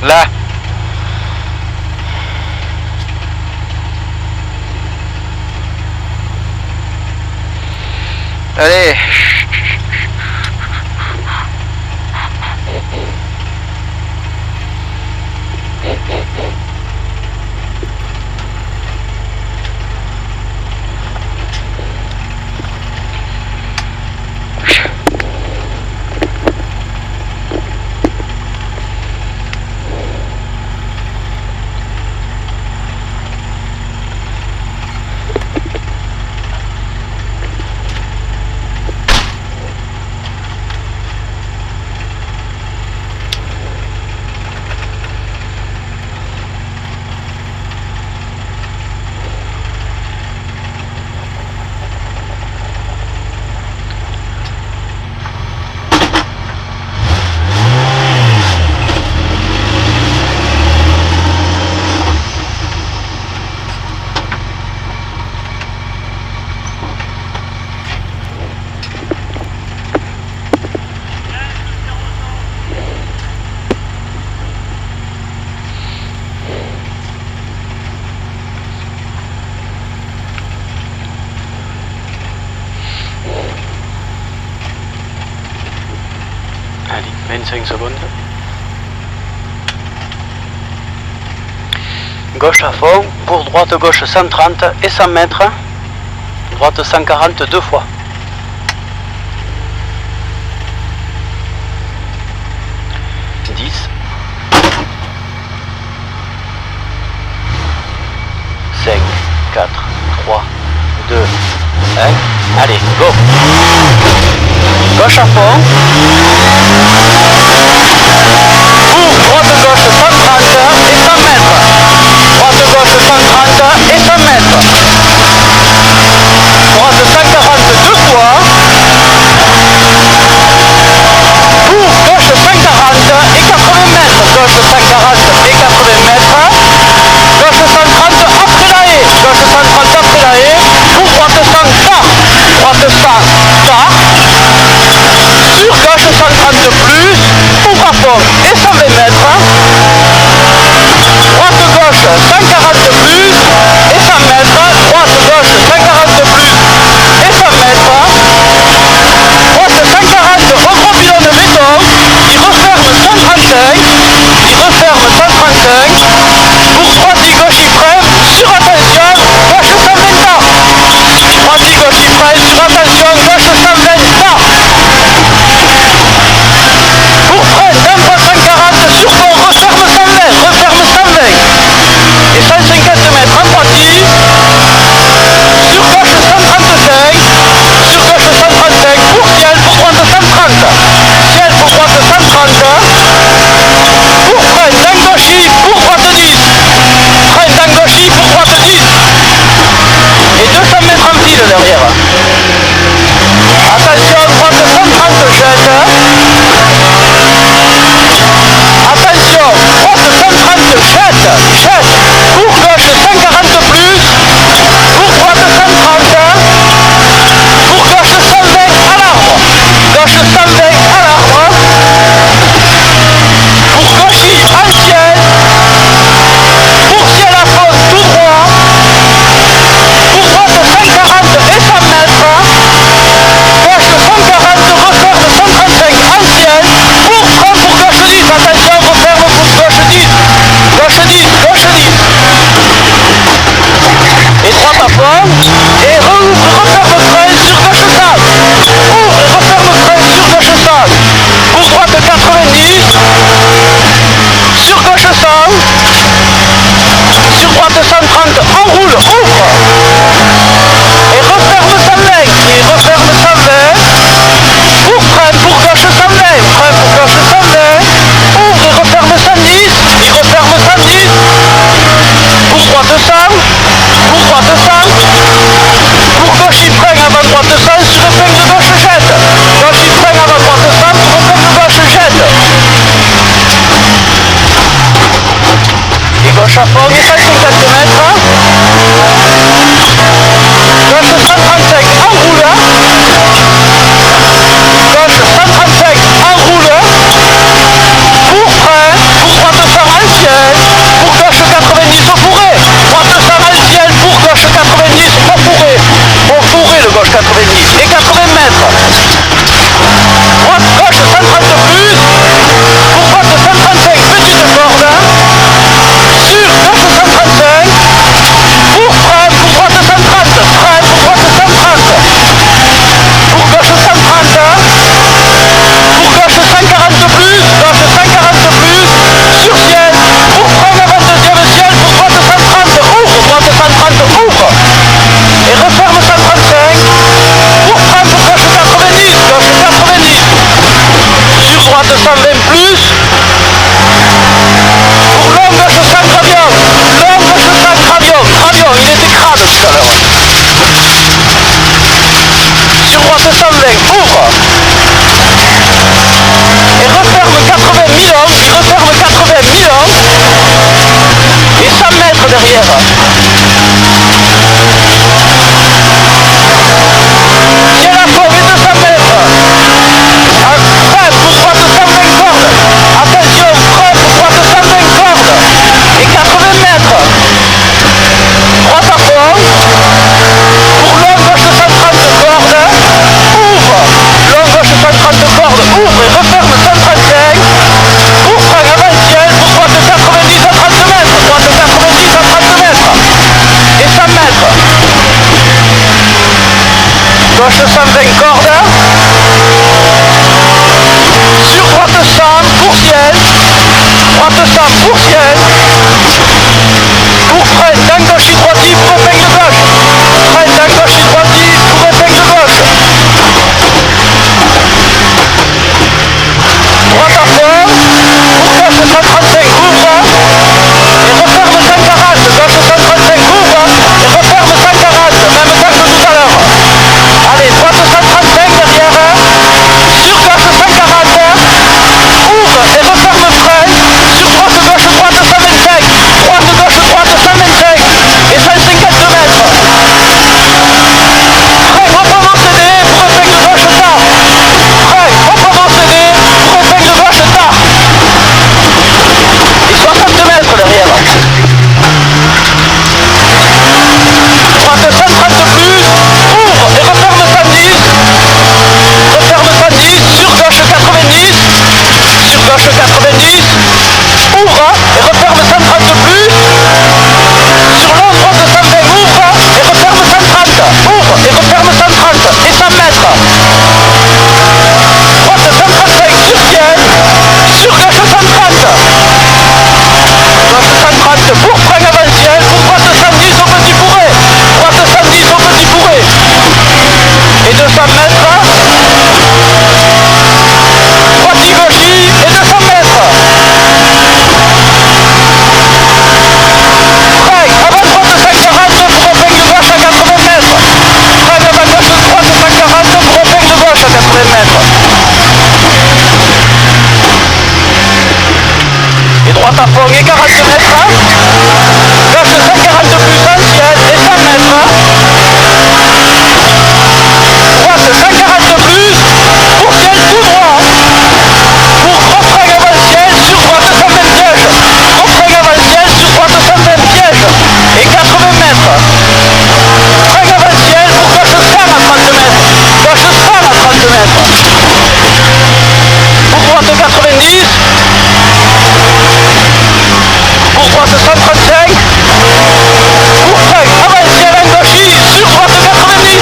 Là. Allez. Allez, 25 secondes. Gauche à fond, pour droite gauche 130 et 100 mètres. Droite 140 deux fois. Cinq, 4, 3, 2, 1. Allez, go. Gauche à fond. Pour droite gauche 130 et 100 mètres. Droite gauche 130 et 100 mètres. Droite 140 deux fois. Pour gauche 140 et 80 mètres. Gauche 140 et 80 mètres. Gauche 130 après la haie. Gauche 130 après la haie. Pour droite 100 quart. Droite 100 quart. Sur gauche 130 de plus. Pour à fond et 120 mètres. Droite gauche 140 de plus et 100 mètres. Droite gauche 140 de plus et 100 mètres. Droite 140 au gros pylône de béton. Il referme 135. Il referme 135. Pour droite et gauche il freine. Sur attention, gauche 120 pas. Droite et gauche il freine. Sur attention, gauche 120 pas. Pour freine d'un pas 140 sur pont, referme 120. Referme 120. Et 150 mètres en droitie. Sur gauche 135. Sur gauche 135. Pour ciel, pour droite 130. Ciel pour droite 130. Pour freine d'un gauchis, pour droite 10. Freine d'un gauchis, pour droite 10. Et 200 mètres en file derrière. Attention, droite 130 jette. Attention, droite 130 jette. Jette. Pour gauche 140 plus. Pour droite 130. Pour gauche 120 à l'arbre. Gauche 120 à l'arbre. Pour gauchis en ciel. Pour ciel à fond tout droit. Pour droite 140 et 100 mètres. Gauche 140, referme 135 en ciel. Pour frein pour gauche 10. Attention, referme pour gauche 10. Gauche 10, gauche 10. Et droite à fond. Et rouvre, referme frein sur gauche 100. Ouvre et referme frein sur gauche 100. Pour droite 90. Sur gauche 100. Sur droite 130, enroule, ouvre. Et referme 120. Et referme 120. Pour frein pour gauche 120. Frein pour gauche 120. Ouvre et referme 110. Et referme 110. Pour droite 100. Pour droite 100. Pour gauche il freine avant droite 100. Sur épingle de gauche jette. Gauche il freine avant droite 100. Pour épingle de gauche jette. Et gauche à fond et 150 mètres. droite 120 corde. Sur droite 100 pour ciel. Droite 100 pour ciel. Pour frein d'un gauche et droite pour épingle gauche. Frein d'un gauche et droite pour épingle gauche. Droite à fond. Pour gauche 135 ouvre. Et referme 140. Gauche 135 ouvre. Et referme 140. Même temps que tout à l'heure. Allez, droite 135 derrière. Sur gauche 140. Ouvre et referme frein. Sur droite gauche 125. Droite gauche 125. Et 152 mètres. Frein proprement cédé pour épingle gauche tard. Frein proprement cédé pour épingle gauche tard. Et 60 mètres derrière. Droite 130 plus. Ouvre et referme 110. Referme 110. Sur gauche 90. Sur gauche 90. Ouvre et referme 130 plus. Sur l'ombre de 120 ouvre et referme 130. Ouvre et referme 130 et 100 mètres. Droite 135 sur ciel. Sur gauche 130. Gauche 130 pour frein avant ciel. Pour droite 110 au petit fourré. Droite 110 au petit fourré. Et 200 mètres. Droite gauchis et 200 mètres. Frein avant droite 140 pour épingle gauche à 80 mètres. Frein avant gauche droite 140 pour épingle gauche à 80 mètres. Et droite à fond et 40 mètres. Gauche 140 plus en ciel et 100 mètres. Droite 140 plus pour ciel tout droit. Pour gros frein avant ciel sur droite 120 pièges. Gros frein avant ciel sur droite 120 pièges. Et 80 mètres. Frein avant ciel pour gauche 100 à 30 mètres. Gauche 100 à 30 mètres. Pour droite 90. Pour droite 135. Pour frein avant ciel en gauchis sur droite 90.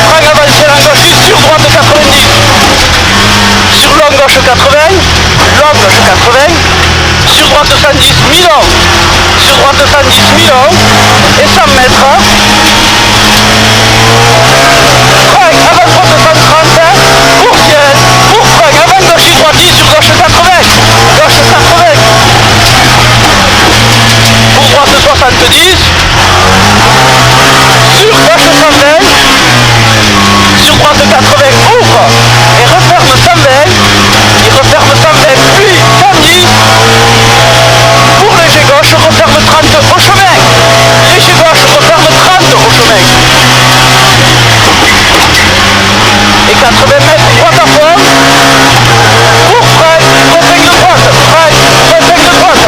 Frein avant ciel en gauchis sur droite 90. Sur long gauche 80. Long gauche 80. Sur droite 110 Milon. Sur droite 110 Milon. Et 100 mètres. Frein avant droite 130. Pour ciel. Pour frein avant gauche et droite sur gauche 80. Gauche 80. Pour droite 70. Sur gauche 120. Sur droite 80 ouvre et referme 120. Il referme 120 puis 110. Pour léger gauche referme 30 au chemin. Léger gauche referme 30 au chemin. Et 80 mètres droite à fond. Pour frein, épingle droite. Frein, épingle droite.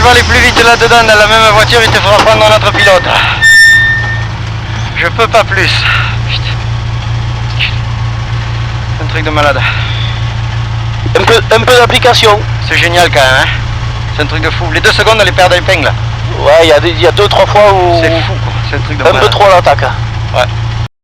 pas aller plus vite là-dedans dans la même voiture, il te fera prendre notre pilote. Je peux pas plus. Putain. C'est un truc de malade. Un peu d'application. C'est génial quand même, hein. C'est un truc de fou. Les 2 secondes, on les perd d'épingle. Ouais, il y a 2-3 fois où... C'est fou quoi, c'est un truc de un malade. peu trop à l'attaque. Ouais.